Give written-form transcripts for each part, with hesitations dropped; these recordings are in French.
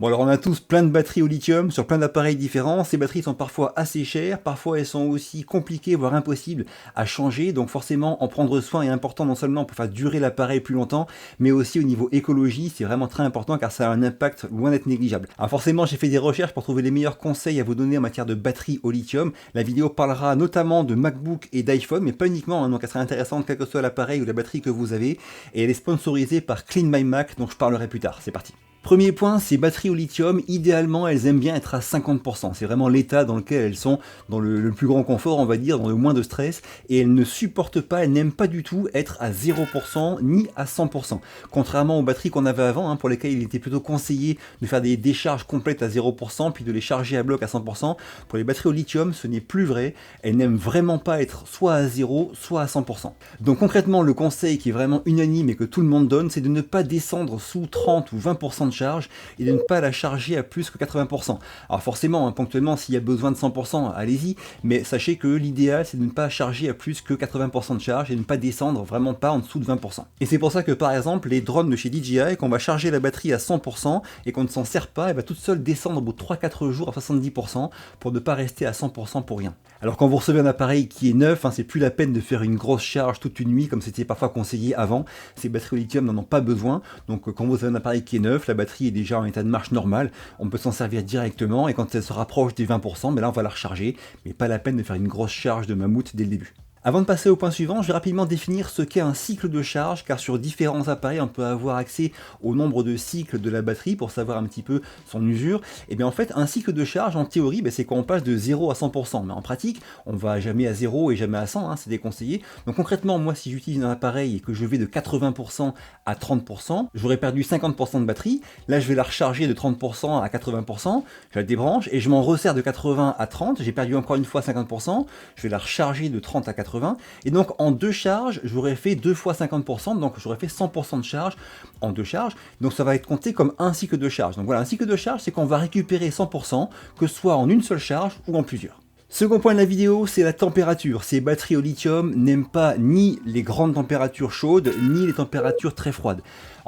Bon alors on a tous plein de batteries au lithium sur plein d'appareils différents, ces batteries sont parfois assez chères, parfois elles sont aussi compliquées voire impossibles à changer, donc forcément en prendre soin est important non seulement pour faire durer l'appareil plus longtemps, mais aussi au niveau écologie c'est vraiment très important car ça a un impact loin d'être négligeable. Alors forcément j'ai fait des recherches pour trouver les meilleurs conseils à vous donner en matière de batterie au lithium, la vidéo parlera notamment de MacBook et d'iPhone, mais pas uniquement, hein, donc elle sera intéressante quel que soit l'appareil ou la batterie que vous avez, et elle est sponsorisée par Clean My Mac dont je parlerai plus tard, c'est parti. Premier point, ces batteries au lithium, idéalement, elles aiment bien être à 50%. C'est vraiment l'état dans lequel elles sont dans le plus grand confort, on va dire, dans le moins de stress. Et elles ne supportent pas, elles n'aiment pas du tout être à 0% ni à 100%. Contrairement aux batteries qu'on avait avant, hein, pour lesquelles il était plutôt conseillé de faire des décharges complètes à 0%, puis de les charger à bloc à 100%. Pour les batteries au lithium, ce n'est plus vrai. Elles n'aiment vraiment pas être soit à 0, soit à 100%. Donc concrètement, le conseil qui est vraiment unanime et que tout le monde donne, c'est de ne pas descendre sous 30 ou 20% de charge et de ne pas la charger à plus que 80%. Alors forcément, hein, ponctuellement, s'il y a besoin de 100%, allez-y, mais sachez que l'idéal, c'est de ne pas charger à plus que 80% de charge et de ne pas descendre vraiment pas en dessous de 20%. Et c'est pour ça que par exemple, les drones de chez DJI, quand on va charger la batterie à 100% et qu'on ne s'en sert pas, elle va toute seule descendre au bout de 3-4 jours à 70% pour ne pas rester à 100% pour rien. Alors quand vous recevez un appareil qui est neuf, hein, c'est plus la peine de faire une grosse charge toute une nuit comme c'était parfois conseillé avant. Ces batteries au lithium n'en ont pas besoin, donc quand vous avez un appareil qui est neuf, la batterie est déjà en état de marche normal, on peut s'en servir directement et quand elle se rapproche des 20%, ben là on va la recharger, mais pas la peine de faire une grosse charge de mammouth dès le début. Avant de passer au point suivant, je vais rapidement définir ce qu'est un cycle de charge, car sur différents appareils, on peut avoir accès au nombre de cycles de la batterie pour savoir un petit peu son usure. Et bien en fait, un cycle de charge, en théorie, c'est quand on passe de 0 à 100%. Mais en pratique, on va jamais à 0 et jamais à 100, hein, c'est déconseillé. Donc concrètement, moi, si j'utilise un appareil et que je vais de 80% à 30%, j'aurais perdu 50% de batterie. Là, je vais la recharger de 30% à 80%, je la débranche et je m'en resserre de 80 à 30. J'ai perdu encore une fois 50%, je vais la recharger de 30 à 80. Et donc en deux charges, j'aurais fait 2 fois 50%, donc j'aurais fait 100% de charge en deux charges. Donc ça va être compté comme un cycle de charge. Donc voilà, un cycle de charge, c'est qu'on va récupérer 100%, que ce soit en une seule charge ou en plusieurs. Second point de la vidéo, c'est la température. Ces batteries au lithium n'aiment pas ni les grandes températures chaudes, ni les températures très froides.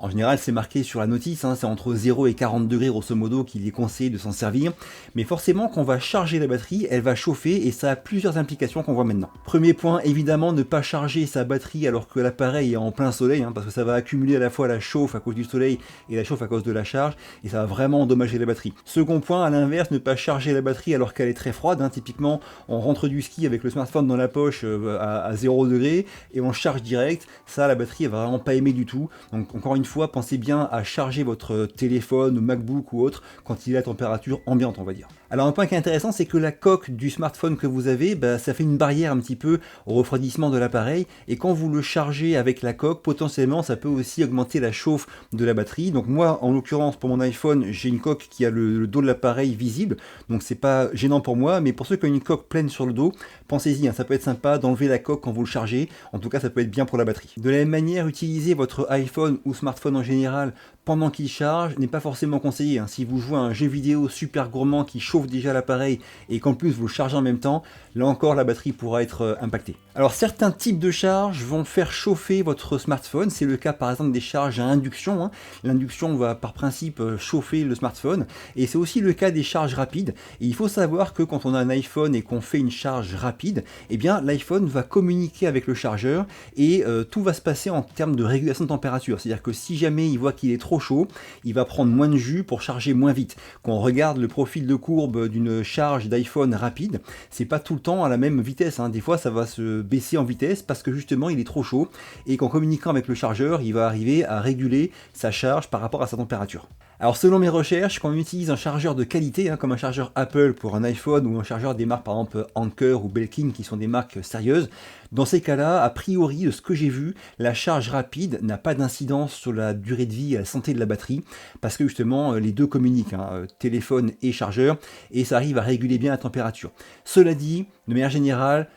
En général, c'est marqué sur la notice, hein, c'est entre 0 et 40 degrés grosso modo qu'il est conseillé de s'en servir. Mais forcément, quand on va charger la batterie, elle va chauffer et ça a plusieurs implications qu'on voit maintenant. Premier point, évidemment, ne pas charger sa batterie alors que l'appareil est en plein soleil, hein, parce que ça va accumuler à la fois la chauffe à cause du soleil et la chauffe à cause de la charge, et ça va vraiment endommager la batterie. Second point, à l'inverse, ne pas charger la batterie alors qu'elle est très froide, hein, typiquement, on rentre du ski avec le smartphone dans la poche à 0 degré et on charge direct, ça la batterie elle va vraiment pas aimer du tout. Donc encore une fois, pensez bien à charger votre téléphone ou MacBook ou autre quand il est à température ambiante, on va dire. Alors un point qui est intéressant, c'est que la coque du smartphone que vous avez, ça fait une barrière un petit peu au refroidissement de l'appareil, et quand vous le chargez avec la coque, potentiellement ça peut aussi augmenter la chauffe de la batterie. Donc moi, en l'occurrence pour mon iPhone, j'ai une coque qui a le dos de l'appareil visible, donc c'est pas gênant pour moi, mais pour ceux qui ont une coque pleine sur le dos, pensez-y, hein, ça peut être sympa d'enlever la coque quand vous le chargez, en tout cas ça peut être bien pour la batterie. De la même manière, utiliser votre iPhone ou smartphone en général pendant qu'il charge n'est pas forcément conseillé, hein. Si vous jouez à un jeu vidéo super gourmand qui chauffe déjà l'appareil et qu'en plus vous le chargez en même temps, là encore la batterie pourra être impactée. Alors certains types de charges vont faire chauffer votre smartphone, c'est le cas par exemple des charges à induction, hein. L'induction va par principe chauffer le smartphone, et c'est aussi le cas des charges rapides. Et il faut savoir que quand on a un iPhone et qu'on fait une charge rapide, eh bien l'iPhone va communiquer avec le chargeur et tout va se passer en termes de régulation de température. C'est-à-dire que si jamais il voit qu'il est trop chaud, il va prendre moins de jus pour charger moins vite. Quand on regarde le profil de courbe d'une charge d'iPhone rapide, c'est pas tout le temps à la même vitesse, hein. Des fois ça va se baisser en vitesse parce que justement il est trop chaud et qu'en communiquant avec le chargeur, il va arriver à réguler sa charge par rapport à sa température. Alors selon mes recherches, quand on utilise un chargeur de qualité, hein, comme un chargeur Apple pour un iPhone ou un chargeur des marques par exemple Anker ou Belkin qui sont des marques sérieuses, dans ces cas-là, a priori de ce que j'ai vu, la charge rapide n'a pas d'incidence sur la durée de vie et la santé de la batterie, parce que justement les deux communiquent, hein, téléphone et chargeur, et ça arrive à réguler bien la température. Cela dit, de manière générale,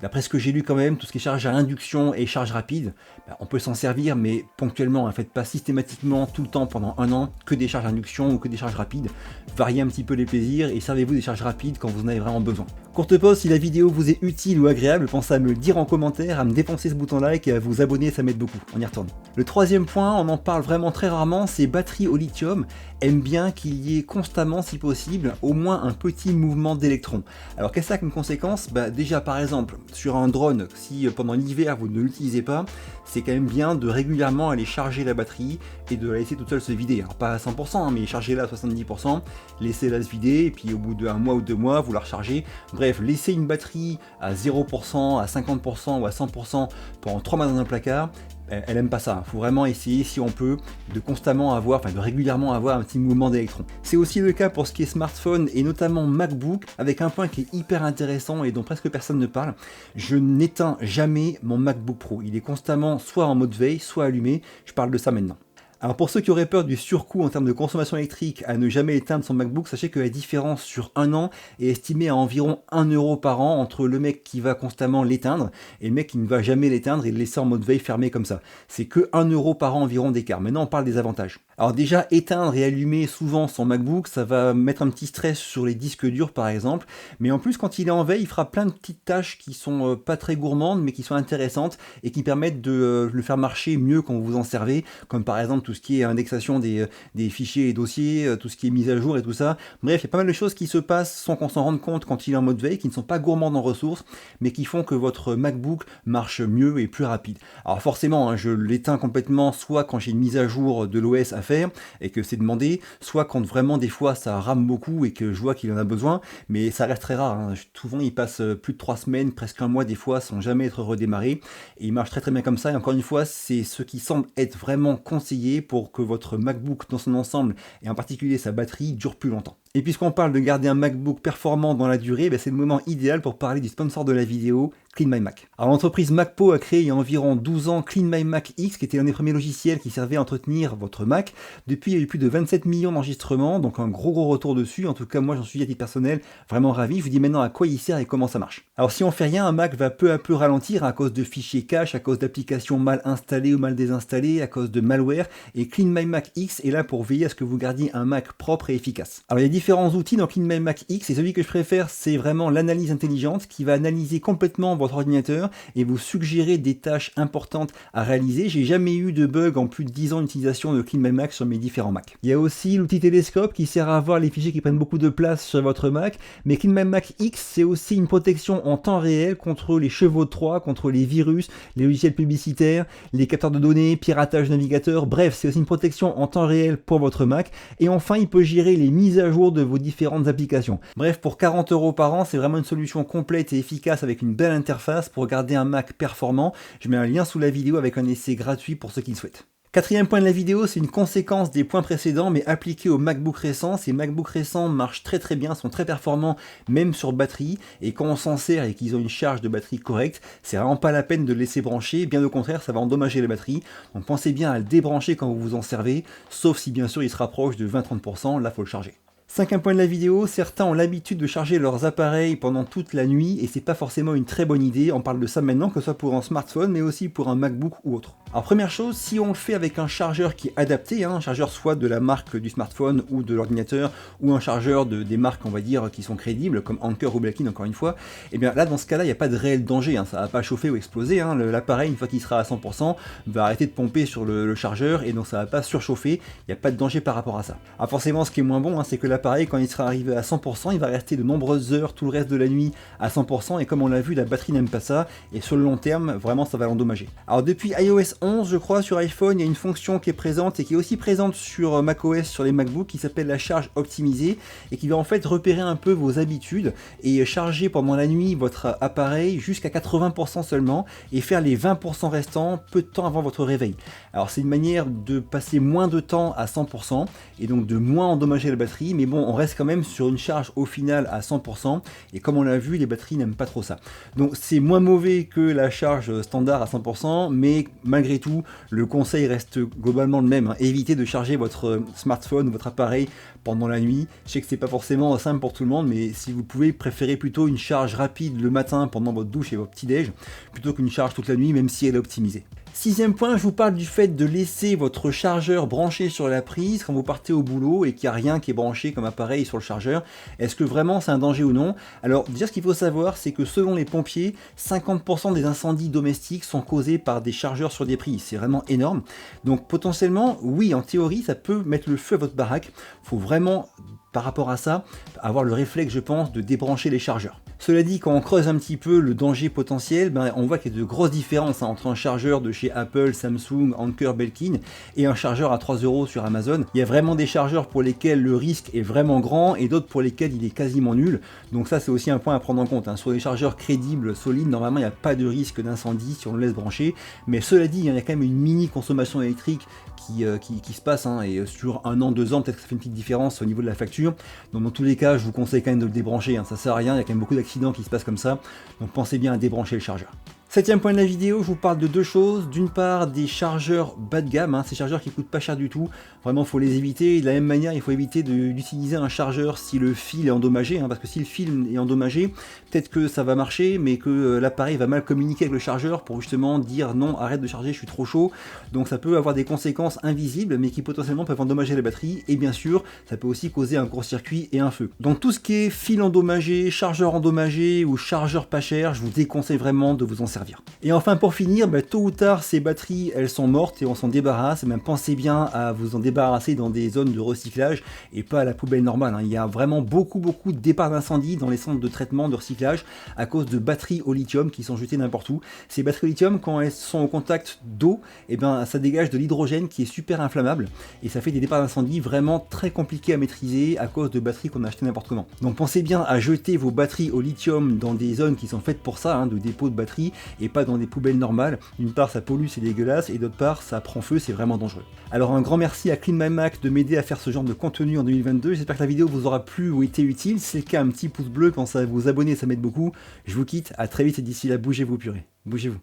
d'après ce que j'ai lu quand même, tout ce qui est charge à induction et charge rapide, on peut s'en servir, mais ponctuellement, ne faites pas systématiquement tout le temps pendant un an que des charges à induction ou que des charges rapides. Variez un petit peu les plaisirs et servez-vous des charges rapides quand vous en avez vraiment besoin. Courte pause, si la vidéo vous est utile ou agréable, pensez à me le dire en commentaire, à me défoncer ce bouton like et à vous abonner, ça m'aide beaucoup. On y retourne. Le troisième point, on en parle vraiment très rarement, c'est batteries au lithium aiment bien qu'il y ait constamment, si possible, au moins un petit mouvement d'électrons. Alors qu'est-ce que ça a comme conséquence? Déjà par exemple, sur un drone, si pendant l'hiver vous ne l'utilisez pas, c'est quand même bien de régulièrement aller charger la batterie et de la laisser toute seule se vider. Alors pas à 100%, mais chargez-la à 70%, laissez-la se vider, et puis au bout d'un mois ou 2 mois, vous la rechargez. Bref, laissez une batterie à 0%, à 50% ou à 100% pendant 3 mois dans un placard, elle aime pas ça. Il faut vraiment essayer, si on peut, de constamment avoir, de régulièrement avoir un petit mouvement d'électrons. C'est aussi le cas pour ce qui est smartphone et notamment MacBook, avec un point qui est hyper intéressant et dont presque personne ne parle. Je n'éteins jamais mon MacBook Pro. Il est constamment soit en mode veille, soit allumé. Je parle de ça maintenant. Alors pour ceux qui auraient peur du surcoût en termes de consommation électrique à ne jamais éteindre son MacBook, sachez que la différence sur un an est estimée à environ 1 € par an entre le mec qui va constamment l'éteindre et le mec qui ne va jamais l'éteindre et le laisser en mode veille fermé comme ça. C'est que 1 € par an environ d'écart. Maintenant on parle des avantages. Alors déjà, éteindre et allumer souvent son MacBook, ça va mettre un petit stress sur les disques durs par exemple, mais en plus quand il est en veille, il fera plein de petites tâches qui sont pas très gourmandes mais qui sont intéressantes et qui permettent de le faire marcher mieux quand vous en servez, comme par exemple tout ce qui est indexation des fichiers et dossiers, tout ce qui est mise à jour et tout ça. Bref, il y a pas mal de choses qui se passent sans qu'on s'en rende compte quand il est en mode veille, qui ne sont pas gourmandes en ressources, mais qui font que votre MacBook marche mieux et plus rapide. Alors forcément, je l'éteins complètement, soit quand j'ai une mise à jour de l'OS à faire et que c'est demandé, soit quand vraiment des fois ça rame beaucoup et que je vois qu'il en a besoin, mais ça reste très rare. Souvent il passe plus de 3 semaines, presque un mois des fois, sans jamais être redémarré, et il marche très très bien comme ça. Et encore une fois, c'est ce qui semble être vraiment conseillé pour que votre MacBook dans son ensemble, et en particulier sa batterie, dure plus longtemps. Et puisqu'on parle de garder un MacBook performant dans la durée, c'est le moment idéal pour parler du sponsor de la vidéo, CleanMyMac. Alors l'entreprise MacPo a créé il y a environ 12 ans CleanMyMac X, qui était l'un des premiers logiciels qui servait à entretenir votre Mac. Depuis, il y a eu plus de 27 millions d'enregistrements, donc un gros retour dessus. En tout cas, moi j'en suis à titre personnel vraiment ravi. Je vous dis maintenant à quoi il sert et comment ça marche. Alors si on fait rien, un Mac va peu à peu ralentir à cause de fichiers cache, à cause d'applications mal installées ou mal désinstallées, à cause de malware, et CleanMyMac X est là pour veiller à ce que vous gardiez un Mac propre et efficace. Alors il y a différents outils dans CleanMyMac X, et celui que je préfère, c'est vraiment l'analyse intelligente qui va analyser complètement votre ordinateur et vous suggérer des tâches importantes à réaliser. J'ai jamais eu de bug en plus de 10 ans d'utilisation de CleanMyMac sur mes différents Mac. Il y a aussi l'outil télescope qui sert à voir les fichiers qui prennent beaucoup de place sur votre Mac, mais CleanMyMac X, c'est aussi une protection en temps réel contre les chevaux de Troie, contre les virus, les logiciels publicitaires, les capteurs de données, piratage navigateur, bref, c'est aussi une protection en temps réel pour votre Mac. Et enfin, il peut gérer les mises à jour de vos différentes applications. Bref, pour 40 € par an, c'est vraiment une solution complète et efficace avec une belle interface pour garder un Mac performant. Je mets un lien sous la vidéo avec un essai gratuit pour ceux qui le souhaitent. Quatrième point de la vidéo, c'est une conséquence des points précédents, mais appliqué aux MacBook récents. Ces MacBook récents marchent très très bien, sont très performants, même sur batterie. Et quand on s'en sert et qu'ils ont une charge de batterie correcte, c'est vraiment pas la peine de le laisser brancher. Bien au contraire, ça va endommager la batterie. Donc pensez bien à le débrancher quand vous vous en servez, sauf si bien sûr il se rapproche de 20-30%, là faut le charger. Cinquième point de la vidéo, certains ont l'habitude de charger leurs appareils pendant toute la nuit et c'est pas forcément une très bonne idée. On parle de ça maintenant, que ce soit pour un smartphone mais aussi pour un MacBook ou autre. Alors première chose, si on le fait avec un chargeur qui est adapté, un chargeur soit de la marque du smartphone ou de l'ordinateur, ou un chargeur des marques on va dire qui sont crédibles comme Anker ou Belkin encore une fois, et bien là dans ce cas-là il n'y a pas de réel danger, ça va pas chauffer ou exploser, l'appareil une fois qu'il sera à 100% va arrêter de pomper sur le chargeur et donc ça va pas surchauffer, il n'y a pas de danger par rapport à ça. Alors forcément ce qui est moins bon c'est que l'appareil quand il sera arrivé à 100%, il va rester de nombreuses heures tout le reste de la nuit à 100% et comme on l'a vu la batterie n'aime pas ça et sur le long terme vraiment ça va l'endommager. Alors depuis iOS 11 je crois sur iPhone il y a une fonction qui est présente et qui est aussi présente sur macOS sur les MacBook qui s'appelle la charge optimisée et qui va en fait repérer un peu vos habitudes et charger pendant la nuit votre appareil jusqu'à 80% seulement et faire les 20% restants peu de temps avant votre réveil. Alors c'est une manière de passer moins de temps à 100% et donc de moins endommager la batterie, mais bon on reste quand même sur une charge au final à 100% et comme on l'a vu les batteries n'aiment pas trop ça. Donc c'est moins mauvais que la charge standard à 100% mais malgré tout le conseil reste globalement le même, évitez de charger votre smartphone, votre appareil pendant la nuit. Je sais que c'est pas forcément simple pour tout le monde mais si vous pouvez préférez plutôt une charge rapide le matin pendant votre douche et votre petit déj plutôt qu'une charge toute la nuit même si elle est optimisée. Sixième point, je vous parle du fait de laisser votre chargeur branché sur la prise quand vous partez au boulot et qu'il n'y a rien qui est branché comme appareil sur le chargeur. Est-ce que vraiment c'est un danger ou non? Alors déjà, ce qu'il faut savoir, c'est que selon les pompiers, 50% des incendies domestiques sont causés par des chargeurs sur des prises. C'est vraiment énorme. Donc potentiellement, oui, en théorie, ça peut mettre le feu à votre baraque. Il faut vraiment, par rapport à ça, avoir le réflexe, je pense, de débrancher les chargeurs. Cela dit, quand on creuse un petit peu le danger potentiel, on voit qu'il y a de grosses différences entre un chargeur de chez Apple, Samsung, Anker, Belkin et un chargeur à 3 € sur Amazon. Il y a vraiment des chargeurs pour lesquels le risque est vraiment grand et d'autres pour lesquels il est quasiment nul. Donc ça, c'est aussi un point à prendre en compte. Sur les chargeurs crédibles, solides, normalement, il n'y a pas de risque d'incendie si on le laisse brancher. Mais cela dit, il y a quand même une mini consommation électrique qui se passe, et sur 1 an, 2 ans, peut-être que ça fait une petite différence au niveau de la facture. Donc dans tous les cas, je vous conseille quand même de le débrancher, ça sert à rien, il y a quand même beaucoup d'accidents qui se passent comme ça, donc pensez bien à débrancher le chargeur. Septième point de la vidéo, je vous parle de deux choses. D'une part, des chargeurs bas de gamme, ces chargeurs qui coûtent pas cher du tout. Vraiment, il faut les éviter. De la même manière, il faut éviter d'utiliser un chargeur si le fil est endommagé, parce que si le fil est endommagé, peut-être que ça va marcher, mais que l'appareil va mal communiquer avec le chargeur pour justement dire non, arrête de charger, je suis trop chaud. Donc ça peut avoir des conséquences invisibles, mais qui potentiellement peuvent endommager la batterie. Et bien sûr, ça peut aussi causer un court-circuit et un feu. Donc tout ce qui est fil endommagé, chargeur endommagé ou chargeur pas cher, je vous déconseille vraiment de vous en servir. Et enfin pour finir, tôt ou tard ces batteries elles sont mortes et on s'en débarrasse, et même pensez bien à vous en débarrasser dans des zones de recyclage et pas à la poubelle normale. Il y a vraiment beaucoup de départs d'incendie dans les centres de traitement de recyclage à cause de batteries au lithium qui sont jetées n'importe où. Ces batteries au lithium, quand elles sont au contact d'eau, ça dégage de l'hydrogène qui est super inflammable et ça fait des départs d'incendie vraiment très compliqués à maîtriser à cause de batteries qu'on a achetées n'importe comment. Donc pensez bien à jeter vos batteries au lithium dans des zones qui sont faites pour ça, de dépôt de batteries, et pas dans des poubelles normales. D'une part ça pollue, c'est dégueulasse, et d'autre part ça prend feu, c'est vraiment dangereux. Alors un grand merci à Clean My Mac de m'aider à faire ce genre de contenu en 2022, j'espère que la vidéo vous aura plu ou été utile. Si c'est le cas, un petit pouce bleu, pensez à vous abonner, ça m'aide beaucoup. Je vous quitte, à très vite et d'ici là, bougez-vous purée, bougez-vous.